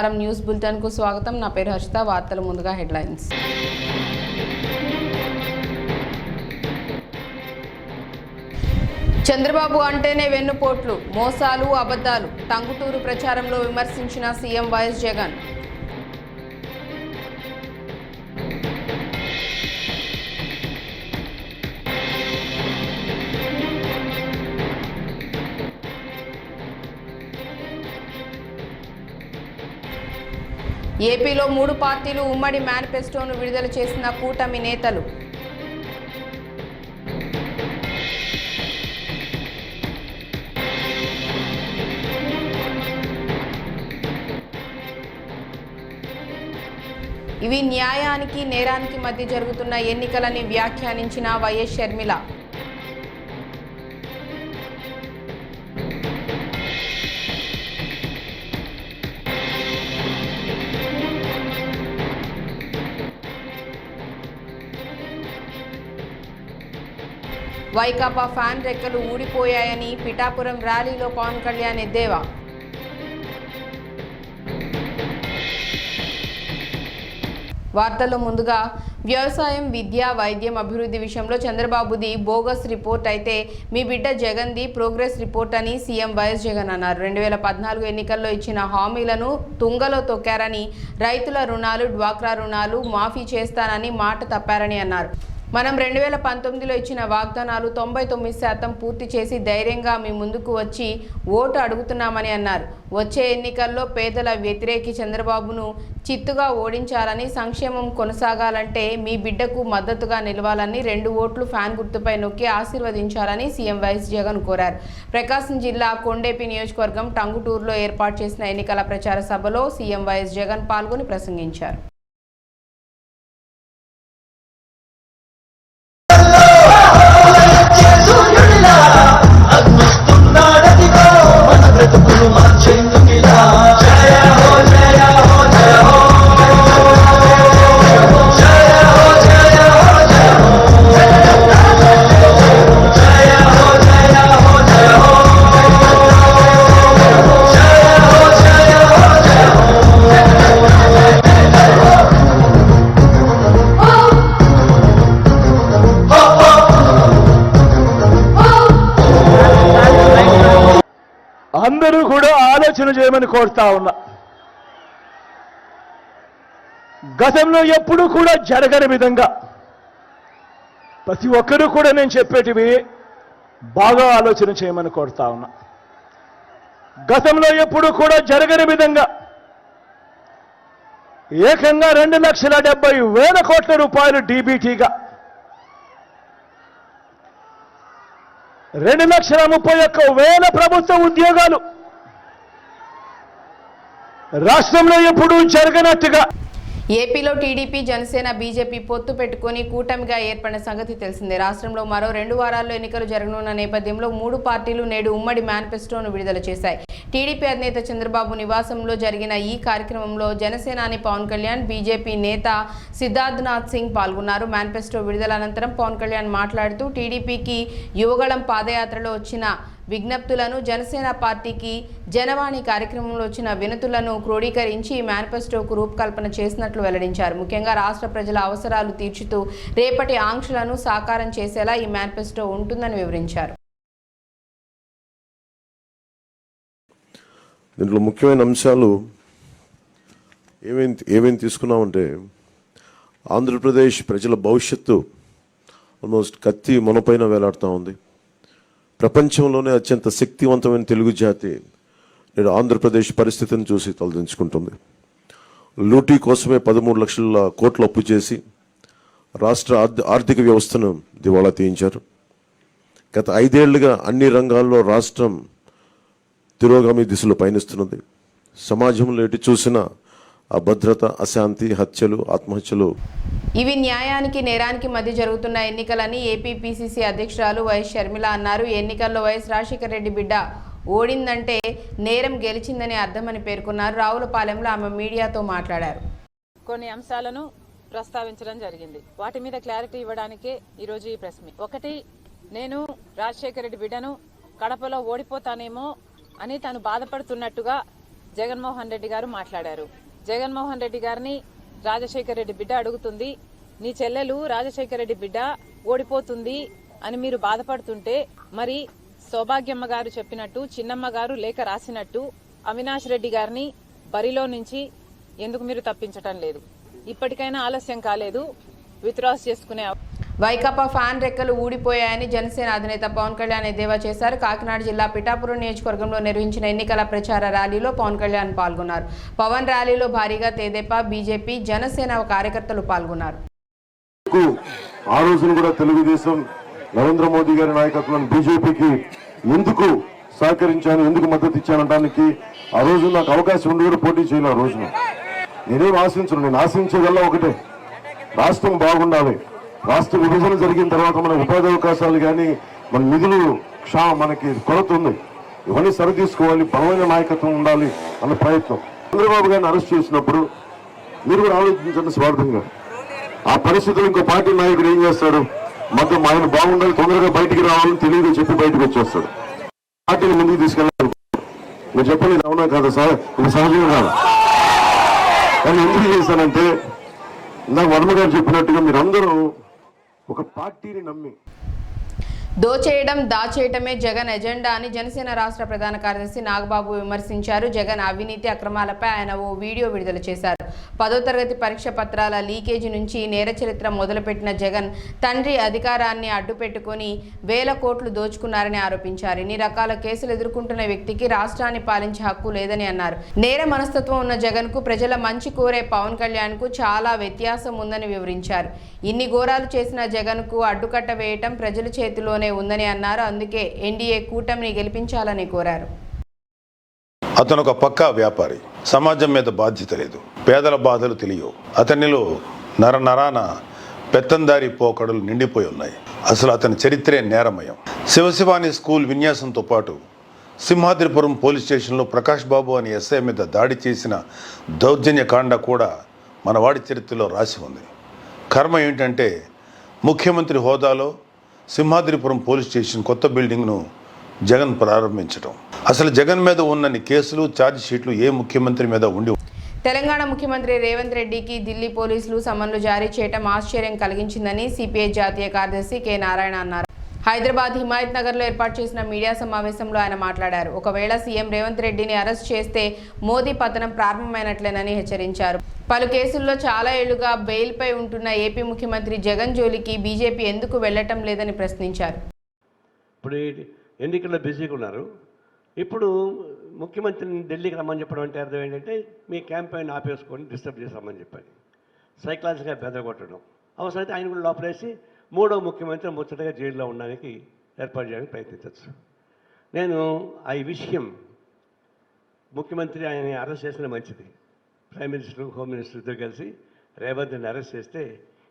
నమస్కారం news bulletin కు స్వాగతం నా పేరు హర్షిత వార్తల ముందుగా హెడ్లైన్స్ చంద్రబాబు అంటేనే వెన్నుపోట్లు మోసాలు అబద్ధాలు టంగుటూరు ప్రచారంలో విమర్శించిన సీఎం వైఎస్ జగన్ ఏపీలో 3 పార్టీలు ఉమ్మడి మేనిఫెస్టోను విడుదల చేసిన కూటమి నేతలు ఇవి న్యాయానికి నేరానికి మధ్య జరుగుతున్న ఎన్నికలని వ్యాఖ్యానించిన వైఎస్ షర్మిల వైకాపా ఫ్యాన్ రెక్కలు ఊడిపోయాయని పిఠాపురం ర్యాలీలో పవన్ కళ్యాణ్ ఎద్దేవా వార్తల్లో ముందుగా వ్యవసాయం విద్య వైద్యం అభివృద్ధి విషయంలో చంద్రబాబుది బోగస్ రిపోర్ట్ అయితే మీ బిడ్డ జగన్ది ప్రోగ్రెస్ రిపోర్ట్ అని సీఎం వైఎస్ జగన్ అన్నారు 2014 ఎన్నికల్లో ఇచ్చిన హామీలను తుంగలో తొక్కారని రైతుల రుణాలు డ్వాక్రా రుణాలు మాఫీ చేస్తానని మాట తప్పారని అన్నారు మనం 2019లో ఇచ్చిన వాగ్దానాలు 99% పూర్తి చేసి ధైర్యంగా మీ ముందుకు వచ్చి ఓటు అడుగుతున్నామని అన్నారు వచ్చే ఎన్నికల్లో పేదల వ్యతిరేకి చంద్రబాబును చిత్తుగా ఓడించాలని సంక్షేమం కొనసాగాలంటే మీ బిడ్డకు మద్దతుగా నిలవాలని 2 ఓట్లు ఫ్యాన్ గుర్తుపై నొక్కి ఆశీర్వదించాలని సీఎం వైఎస్ జగన్ కోరారు ప్రకాశం జిల్లా కొండేపి నియోజకవర్గం టంగుటూరులో ఏర్పాటు చేసిన ఎన్నికల ప్రచార సభలో సీఎం వైఎస్ జగన్ పాల్గొని ప్రసంగించారు అందరూ కూడా ఆలోచన చేయమని కోరుతా ఉన్నా గతంలో ఎప్పుడూ కూడా జరగని విధంగా ప్రతి ఒక్కరూ కూడా నేను చెప్పేటివి బాగా ఆలోచన చేయమని కోరుతా ఉన్నా గతంలో ఎప్పుడూ కూడా జరగని విధంగా ఏకంగా 2,70,000 కోట్ల రూపాయలు డీబీటీగా 2,31,000 ప్రభుత్వ ఉద్యోగాలు రాష్ట్రంలో ఎప్పుడూ జరగనట్టుగా ఏపీలో టీడీపీ జనసేన బీజేపీ పొత్తు పెట్టుకుని కూటమిగా ఏర్పడిన సంగతి తెలిసిందే రాష్ట్రంలో మరో 2 వారాల్లో ఎన్నికలు జరగనున్న నేపథ్యంలో 3 పార్టీలు నేడు ఉమ్మడి మేనిఫెస్టోను విడుదల చేశాయి టీడీపీ అధినేత చంద్రబాబు నివాసంలో జరిగిన ఈ కార్యక్రమంలో జనసేనాని పవన్ కళ్యాణ్ బీజేపీ నేత సిద్ధార్థనాథ్ సింగ్ పాల్గొన్నారు మేనిఫెస్టో విడుదల అనంతరం పవన్ కళ్యాణ్ మాట్లాడుతూ టీడీపీకి యువగళం పాదయాత్రలో వచ్చిన విజ్ఞప్తులను జనసేన పార్టీకి జనవాణి కార్యక్రమంలో వచ్చిన వినతులను క్రోడీకరించి మేనిఫెస్టోకు రూపకల్పన చేసినట్లు వెల్లడించారు ముఖ్యంగా రాష్ట్ర ప్రజల అవసరాలు తీర్చుతూ రేపటి ఆంక్షలను సాకారం చేసేలా ఈ మేనిఫెస్టో ఉంటుందని వివరించారు దీంట్లో ముఖ్యమైన అంశాలు ఏమేమి తీసుకున్నామంటే ఆంధ్రప్రదేశ్ ప్రజల భవిష్యత్తు ఆల్మోస్ట్ కత్తి మొనపైన వేలాడుతూ ఉంది ప్రపంచంలోనే అత్యంత శక్తివంతమైన తెలుగు జాతి నేడు ఆంధ్రప్రదేశ్ పరిస్థితిని చూసి తలదించుకుంటుంది లూటీ కోసమే 13 లక్షల కోట్లు అప్పు చేసి రాష్ట్ర ఆర్థిక వ్యవస్థను దివాళా తీయించారు గత 5 ఏళ్లుగా అన్ని రంగాల్లో రాష్ట్రం తిరోగామి దిశలో పయనిస్తున్నది సమాజంలో ఎటు చూసినా అభద్రత అశాంతి హత్యలు ఆత్మహత్యలు ఇవి న్యాయానికి నేరానికి మధ్య జరుగుతున్న ఎన్నికలని ఏపీ పీసీసీ అధ్యక్షురాలు వైఎస్ షర్మిల అన్నారు ఎన్నికల్లో వైఎస్ రాజశేఖర రెడ్డి బిడ్డ ఓడిందంటే నేరం గెలిచిందని అర్థమని పేర్కొన్నారు రావులపాలెంలో ఆమె మీడియాతో మాట్లాడారు కొన్ని అంశాలను ప్రస్తావించడం జరిగింది వాటి మీద క్లారిటీ ఇవ్వడానికే ఈరోజు ఈ ప్రెస్ మీట్ ఒకటి నేను రాజశేఖర రెడ్డి బిడ్డను కడపలో ఓడిపోతానేమో అని తాను బాధపడుతున్నట్టుగా జగన్మోహన్ రెడ్డి గారు మాట్లాడారు. జగన్మోహన్ రెడ్డి గారిని రాజశేఖర రెడ్డి బిడ్డ అడుగుతుంది, నీ చెల్లెలు రాజశేఖర రెడ్డి బిడ్డ ఓడిపోతుంది అని మీరు బాధపడుతుంటే మరి సౌభాగ్యమ్మ గారు చెప్పినట్టు, చిన్నమ్మ గారు లేఖ రాసినట్టు అవినాష్ రెడ్డి గారిని బరిలో నుంచి ఎందుకు మీరు తప్పించటం లేదు? ఇప్పటికైనా ఆలస్యం కాలేదు, విత్డ్రాస్ చేసుకునే. వైకాపా ఫ్యాన్ రెక్కలు ఊడిపోయాయని జనసేన అధినేత పవన్ కళ్యాణ్ ఎద్దేవా చేశారు. కాకినాడ జిల్లా పిఠాపురం నియోజకవర్గంలో నిర్వహించిన ఎన్నికల ప్రచార ర్యాలీలో పవన్ కళ్యాణ్ పాల్గొన్నారు. పవన్ ర్యాలీలో భారీగా తెదేపా, బీజేపీ, జనసేన కార్యకర్తలు పాల్గొన్నారు. ఆ రోజున కూడా తెలుగుదేశం నరేంద్ర మోదీ గారి నాయకత్వం బీజేపీకి ఎందుకు సహకరించాను, ఎందుకు మద్దతు ఇచ్చానడానికి ఆ రోజు నాకు అవకాశం ఉండి కూడా పోటీ చేయాలి. ఆ రోజున నేనేం ఆశించను, నేను ఆశించేదల్లా ఒకటే, రాష్ట్రం బాగుండాలి. రాష్ట్ర విభజన జరిగిన తర్వాత మన ఉపాధి అవకాశాలు కానీ మన నిధులు మనకి కొరత ఉంది, ఇవన్నీ సరితీసుకోవాలి, బలమైన నాయకత్వం ఉండాలి అన్న ప్రయత్నం. చంద్రబాబు గారిని అరెస్ట్ చేసినప్పుడు మీరు కూడా ఆలోచించండి స్వార్థంగా. ఆ పరిస్థితులు ఇంకో పార్టీ నాయకుడు ఏం చేస్తాడు, మొత్తం ఆయన బాగుండాలి, తొందరగా బయటికి రావాలని తెలియదు చెప్పి బయటకు వచ్చేస్తాడు. పార్టీని ముందుకు తీసుకెళ్ళాలి. మీరు చెప్పండి, ఇది అవునా కాదా సార్? ఇది సహజంగా కాదు. కానీ ఎందుకు చేశానంటే ఇందాక వర్మ గారు చెప్పినట్టుగా మీరందరూ ఒక పార్టీని నమ్మి దోచేయడం, దాచేయటమే జగన్ ఎజెండా అని జనసేన రాష్ట్ర ప్రధాన కార్యదర్శి నాగబాబు విమర్శించారు. జగన్ అవినీతి అక్రమాలపై ఆయన ఓ వీడియో విడుదల చేశారు. 10వ తరగతి పరీక్ష పత్రాల లీకేజీ నుంచి నేర చరిత్ర మొదలుపెట్టిన జగన్ తండ్రి అధికారాన్ని అడ్డుపెట్టుకుని వేల కోట్లు దోచుకున్నారని ఆరోపించారు. ఇన్ని రకాల కేసులు ఎదుర్కొంటున్న వ్యక్తికి రాష్ట్రాన్ని పాలించే హక్కు లేదని అన్నారు. నేర మనస్తత్వం ఉన్న జగన్ కు ప్రజల మంచి కోరే పవన్ కళ్యాణ్ కు చాలా వ్యత్యాసం ఉందని వివరించారు. ఇన్ని ఘోరాలు చేసిన జగన్ కు అడ్డుకట్ట వేయటం ప్రజల చేతిలో ఉందని అన్నారు. అందుకే ఎన్డీఏ కూటమిని గెలిపించాలని కోరారు. అతను ఒక పక్కా వ్యాపారి, సమాజం మీద బాధ్యత లేదు, పేదల బాధలు తెలియవు. అతనిలో నరనరాన పెత్తందారి పోకడలు నిండిపోయి ఉన్నాయి. అసలు అతని చరిత్రే నేరమయం. శివశివాని స్కూల్ విన్యాసంతో పాటు సింహాద్రిపురం పోలీస్ స్టేషన్లో ప్రకాష్ బాబు అనే ఎస్ఐ మీద దాడి చేసిన దౌర్జన్యకాండ కూడా మన వాడి చరిత్రలో రాసి ఉంది. కర్మ ఏంటంటే ముఖ్యమంత్రి హోదాలో సింహాద్రిపురం పోలీస్ స్టేషన్ కొత్త బిల్డింగ్ను జగన్ ప్రారంభించడం. అసలు జగన్ మీద ఉన్నన్ని కేసులు, ఛార్జ్ షీట్లు ఏ ముఖ్యమంత్రి మీద ఉండి. తెలంగాణ ముఖ్యమంత్రి రేవంత్ రెడ్డికి ఢిల్లీ పోలీసులు సమన్లు జారీ చేయడం ఆశ్చర్యం కలిగించిందని సిపిఐ జాతీయ కార్యదర్శి కె నారాయణ అన్నారు. హైదరాబాద్ హిమాయత్ నగర్లో ఏర్పాటు చేసిన మీడియా సమావేశంలో ఆయన మాట్లాడారు. ఒకవేళ సీఎం రేవంత్ రెడ్డిని అరెస్ట్ చేస్తే మోదీ పతనం ప్రారంభమైనట్లేనని హెచ్చరించారు. పలు కేసుల్లో చాలా ఏళ్లుగా బెయిల్పై ఉంటున్న ఏపీ ముఖ్యమంత్రి జగన్ జోలికి బీజేపీ ఎందుకు వెళ్లటం లేదని ప్రశ్నించారు. ఇప్పుడు ఎన్నికల్లో బిజీగా ఉన్నారు. ఇప్పుడు ముఖ్యమంత్రిని ఢిల్లీకి రమ్మని చెప్పడం అంటే అర్థం ఏంటంటే మీ క్యాంపెయిన్ ఆపేసుకొని డిస్టర్బ్ చేసామని చెప్పాలి. సైకలాజికల్గా బెదరగొట్టడం. అవసరమైతే ఆయన కూడా లోపలేసి మూడో ముఖ్యమంత్రి ముచ్చటగా జైల్లో ఉండడానికి ఏర్పాటు చేయడానికి ప్రయత్నించవచ్చు. నేను ఆ విషయం ముఖ్యమంత్రి ఆయన అరెస్ట్ చేసిన మంచిది. ప్రైమ్ మినిస్టర్, హోమ్ మినిస్టర్ ఇద్దరు కలిసి రేవంత్ని అరెస్ట్ చేస్తే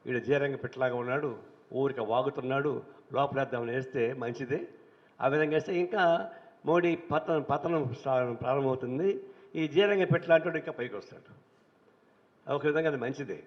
ఈడ జీరంగ పెట్టలాగా ఉన్నాడు, ఊరికి వాగుతున్నాడు, లోపలేద్దామని వేస్తే మంచిదే. ఆ విధంగా వేస్తే ఇంకా మోడీ పతనం ప్రారంభమవుతుంది. ఈ జీరంగ పెట్టలాంటి ఇంకా పైకి వస్తాడు. ఒక విధంగా అది మంచిదే.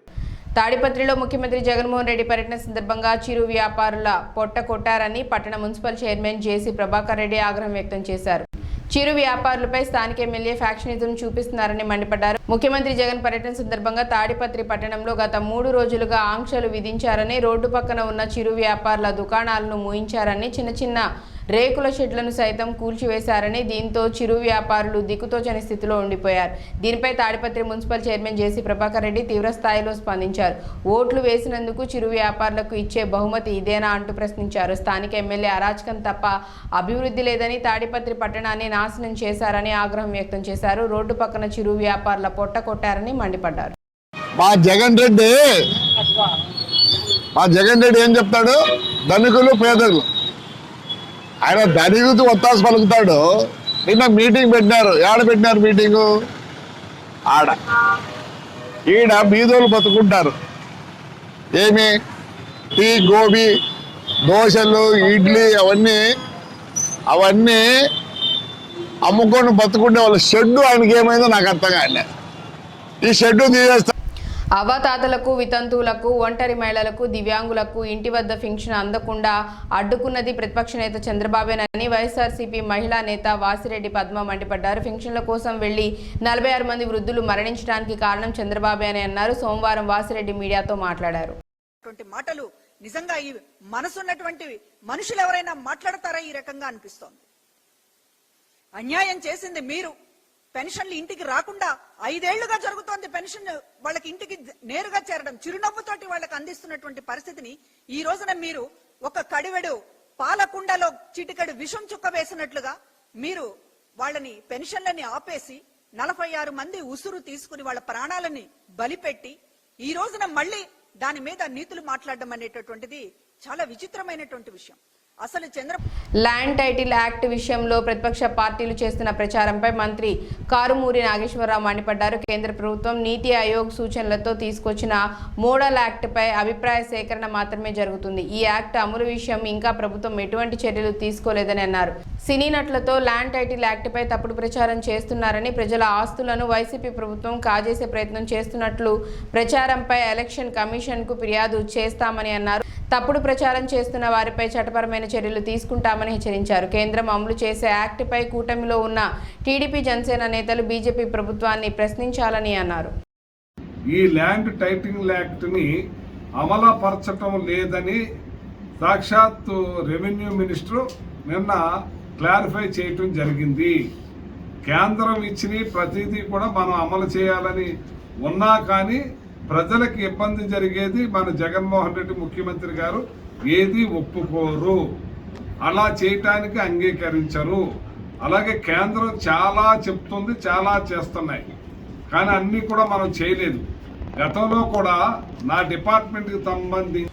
తాడిపత్రిలో ముఖ్యమంత్రి జగన్మోహన్ రెడ్డి పర్యటన సందర్భంగా చిరు వ్యాపారుల పొట్ట కొట్టారని పట్టణ మున్సిపల్ చైర్మన్ జేసీ ప్రభాకర్ రెడ్డి ఆగ్రహం వ్యక్తం చేశారు. చిరు వ్యాపారులపై స్థానిక ఎమ్మెల్యే ఫ్యాక్షనిజం చూపిస్తున్నారని మండిపడ్డారు. ముఖ్యమంత్రి జగన్ పర్యటన సందర్భంగా తాడిపత్రి పట్టణంలో గత 3 రోజులుగా ఆంక్షలు విధించారని, రోడ్డు పక్కన ఉన్న చిరు వ్యాపారుల దుకాణాలను మూయించారని, చిన్న రేకుల షెడ్లను సైతం కూల్చివేశారని, దీంతో చిరు వ్యాపారులు దిక్కుతోచని స్థితిలో ఉండిపోయారు. దీనిపై తాడిపత్రి మున్సిపల్ చైర్మన్ జేసీ ప్రభాకర్ రెడ్డి తీవ్ర స్థాయిలో స్పందించారు. ఓట్లు వేసినందుకు చిరు వ్యాపారులకు ఇచ్చే బహుమతి ఇదేనా అంటూ ప్రశ్నించారు. స్థానిక ఎమ్మెల్యే అరాచకం తప్ప అభివృద్ధి లేదని, తాడిపత్రి పట్టణాన్ని నాశనం చేశారని ఆగ్రహం వ్యక్తం చేశారు. రోడ్డు పక్కన చిరు వ్యాపారుల పొట్ట కొట్టారని మండిపడ్డారు. మా జగన్ రెడ్డి ఏం చెప్తాడు? ధనికులు పేదలు, ఆయన ధనికుతూ ఒత్తాసు పలుకుతాడు. నిన్న మీటింగ్ పెట్టినారు. ఏడ పెట్టినారు మీటింగు? ఆడ. ఈడ బీదోళ్ళు బతుకుంటారు. ఏమి టీ, గోబీ, దోశలు, ఇడ్లీ అవన్నీ అమ్ముకొని బతుకుంటే వాళ్ళ షెడ్డు ఆయనకి ఏమైందో నాకు అర్థం కాలే. ఈ షెడ్డు తీసేస్తా. అవ్వాతాతలకు, వితంతువులకు, ఒంటరి మహిళలకు, దివ్యాంగులకు ఇంటి వద్ద పింఛను అందకుండా అడ్డుకున్నది ప్రతిపక్ష నేత చంద్రబాబేనని వైఎస్ఆర్సీపీ మహిళా నేత వాసిరెడ్డి పద్మ మండిపడ్డారు. పింఛన్ల కోసం వెళ్లి 46 మంది వృద్ధులు మరణించడానికి కారణం చంద్రబాబే అని అన్నారు. సోమవారం వాసిరెడ్డి మీడియాతో మాట్లాడారు. మాటలు నిజంగా ఈ మనసున్నటువంటి మనుషులు ఎవరైనా మాట్లాడతారా ఈ రకంగా అనిపిస్తోంది. అన్యాయం చేసింది మీరు. పెన్షన్లు ఇంటికి రాకుండా 5 ఏళ్లుగా జరుగుతోంది. పెన్షన్ వాళ్ళకి ఇంటికి నేరుగా చేరడం, చిరునవ్వుతోటి వాళ్ళకి అందిస్తున్నటువంటి పరిస్థితిని ఈ రోజున మీరు ఒక కడివెడు పాలకుండలో చిటికెడు విషం చుక్క వేసినట్లుగా మీరు వాళ్ళని పెన్షన్లని ఆపేసి 46 మంది ఉసురు తీసుకుని వాళ్ళ ప్రాణాలని బలిపెట్టి ఈ రోజున మళ్ళీ దాని మీద నీతులు మాట్లాడడం అనేటటువంటిది చాలా విచిత్రమైనటువంటి విషయం. అసలు ల్యాండ్ టైటిల్ యాక్ట్ విషయంలో ప్రతిపక్ష పార్టీలు చేస్తున్న ప్రచారంపై మంత్రి కారుమూరి నాగేశ్వరరావు మండిపడ్డారు. కేంద్ర ప్రభుత్వం నీతి ఆయోగ్ సూచనలతో తీసుకొచ్చిన మోడల్ యాక్ట్ పై అభిప్రాయ సేకరణ మాత్రమే జరుగుతుంది. ఈ యాక్ట్ అమలు విషయం ఇంకా ప్రభుత్వం ఎటువంటి చర్యలు తీసుకోలేదని అన్నారు. సినీ నటులతో ల్యాండ్ టైటిల్ యాక్ట్ పై తప్పుడు ప్రచారం చేస్తున్నారని, ప్రజల ఆస్తులను వైసీపీ ప్రభుత్వం కాజేసే ప్రయత్నం చేస్తున్నట్లు ప్రచారంపై ఎలక్షన్ కమిషన్ కు ఫిర్యాదు చేస్తామని అన్నారు. తప్పుడు ప్రచారం చేస్తున్న వారిపై చట్టపరమైన చర్యలు తీసుకుంటామని హెచ్చరించారు. కేంద్రం అమలు చేసే యాక్ట్ పై కూటమిలో ఉన్న టీడీపీ, జనసేన నేతలు బీజేపీ ప్రభుత్వాన్ని ప్రశ్నించాలని అన్నారు. ఈ ల్యాండ్ టైటిల్ యాక్ట్ ని అమలుపరచటం లేదని సాక్షాత్తు రెవెన్యూ మినిస్టర్ నిన్న క్లారిఫై చేయటం జరిగింది. కేంద్రం ఇచ్చిన ప్రతిదీ కూడా మనం అమలు చేయాలని ఉన్నా కానీ ప్రజలకు ఇబ్బంది జరిగేది మన జగన్మోహన్ రెడ్డి ముఖ్యమంత్రి గారు ఏది ఒప్పుకోరు, అలా చేయటానికి అంగీకరించరు. అలాగే కేంద్రం చాలా చెప్తుంది, చాలా చేస్తున్నాయి, కానీ అన్నీ కూడా మనం చేయలేదు. గతంలో కూడా నా డిపార్ట్మెంట్కి సంబంధించి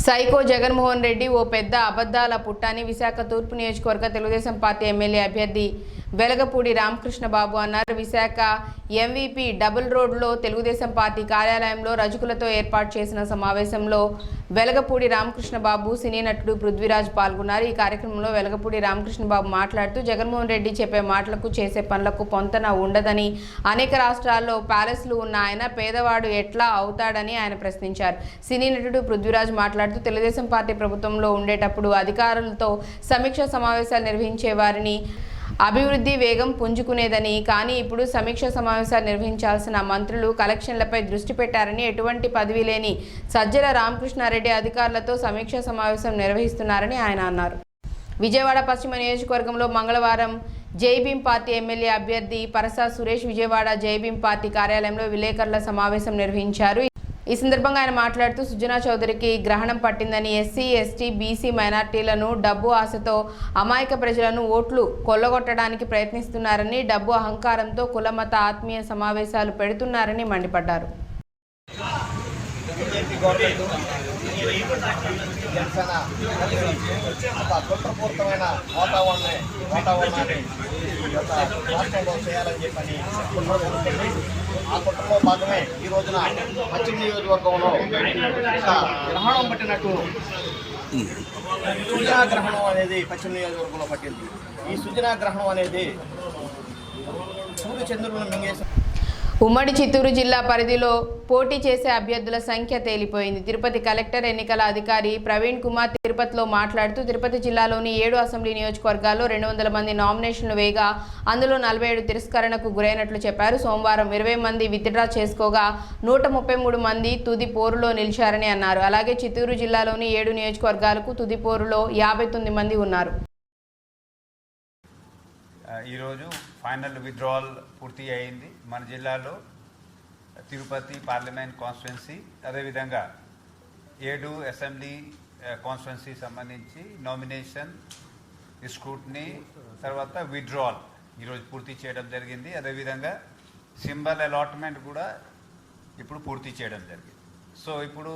సైకో జగన్మోహన్ రెడ్డి ఓ పెద్ద అబద్ధాల పుట్టాని విశాఖ తూర్పు నియోజకవర్గ తెలుగుదేశం పార్టీ ఎమ్మెల్యే అభ్యర్థి వెలగపూడి రామకృష్ణ బాబు అన్నారు. విశాఖ ఎంవీపీ డబుల్ రోడ్లో తెలుగుదేశం పార్టీ కార్యాలయంలో రజకులతో ఏర్పాటు చేసిన సమావేశంలో వెలగపూడి రామకృష్ణ బాబు, సినీ నటుడు పృథ్వీరాజ్ పాల్గొన్నారు. ఈ కార్యక్రమంలో వెలగపూడి రామకృష్ణ బాబు మాట్లాడుతూ జగన్మోహన్ రెడ్డి చెప్పే మాటలకు చేసే పనులకు పొంతన ఉండదని, అనేక రాష్ట్రాల్లో ప్యాలెస్లు ఉన్న ఆయన పేదవాడు ఎట్లా అవుతాడని ఆయన ప్రశ్నించారు. సినీ నటుడు పృథ్వీరాజ్ మాట్లాడుతూ తెలుగుదేశం పార్టీ ప్రభుత్వంలో ఉండేటప్పుడు అధికారులతో సమీక్ష సమావేశాలు నిర్వహించే వారిని అభివృద్ధి వేగం పుంజుకునేదని, కానీ ఇప్పుడు సమీక్ష సమావేశాలు నిర్వహించాల్సిన మంత్రులు కలెక్షన్లపై దృష్టి పెట్టారని, ఎటువంటి పదవి లేని సజ్జల రామకృష్ణారెడ్డి అధికారులతో సమీక్ష సమావేశం నిర్వహిస్తున్నారని ఆయన అన్నారు. విజయవాడ పశ్చిమ నియోజకవర్గంలో మంగళవారం జైభీం పార్టీ ఎమ్మెల్యే అభ్యర్థి పరసా సురేష్ విజయవాడ జైభీం పార్టీ కార్యాలయంలో విలేకరుల సమావేశం నిర్వహించారు. ఈ సందర్భంగా ఆయన మాట్లాడుతూ సుజనా చౌదరికి గ్రహణం పట్టిందని, ఎస్సీ, ఎస్టీ, బీసీ మైనార్టీలను డబ్బు ఆశతో అమాయక ప్రజలను ఓట్లు కొల్లగొట్టడానికి ప్రయత్నిస్తున్నారని, డబ్బు అహంకారంతో కులమత ఆత్మీయ సమావేశాలు పెడుతున్నారని మండిపడ్డారు. కుట్రపూరితమైన వాతావరణాన్ని రాష్ట్రంలో చేయాలని చెప్పని ఆ కుట్రలో భాగమే ఈ రోజున పశ్చిమ నియోజకవర్గంలో గ్రహణం పట్టినట్టు సుజనా గ్రహణం అనేది పశ్చిమ నియోజకవర్గంలో పట్టింది. ఈ సుజనా గ్రహణం అనేది సూర్య చంద్రులను మింగేసి ఉమ్మడి చిత్తూరు జిల్లా పరిధిలో పోటీ చేసే అభ్యర్థుల సంఖ్య తేలిపోయింది. తిరుపతి కలెక్టర్ ఎన్నికల అధికారి ప్రవీణ్ కుమార్ తిరుపతిలో మాట్లాడుతూ తిరుపతి జిల్లాలోని 7 అసెంబ్లీ నియోజకవర్గాల్లో 200 మంది నామినేషన్లు వేయగా అందులో 47 తిరస్కరణకు గురైనట్లు చెప్పారు. సోమవారం 20 మంది విత్డ్రా చేసుకోగా 133 మంది తుది పోరులో నిలిచారని అన్నారు. అలాగే చిత్తూరు జిల్లాలోని 7 నియోజకవర్గాలకు తుది పోరులో 59 మంది ఉన్నారు. ఈరోజు ఫైనల్ విత్డ్రావల్ పూర్తి అయింది. మన జిల్లాలో తిరుపతి పార్లమెంట్ కాన్స్టిట్యున్సీ, అదేవిధంగా 7 అసెంబ్లీ కాన్స్టిట్యున్సీ సంబంధించి నామినేషన్, స్క్రూటినీ, తర్వాత విత్డ్రావల్ ఈరోజు పూర్తి చేయడం జరిగింది. అదేవిధంగా సింబల్ అలాట్మెంట్ కూడా ఇప్పుడు పూర్తి చేయడం జరిగింది. సో ఇప్పుడు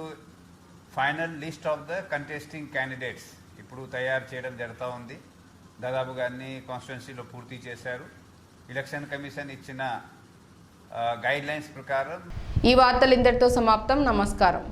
final list of the contesting candidates ఇప్పుడు తయారు చేయడం జరుగుతూ ఉంది. దాదాపుగా అన్ని కాన్స్టిట్యున్సీలో పూర్తి చేశారు. ఎలక్షన్ కమిషన్ ఇచ్చిన గైడ్ లైన్స్ ప్రకారం ఈ వార్తలు ఇంతటితో సమాప్తం. నమస్కారం.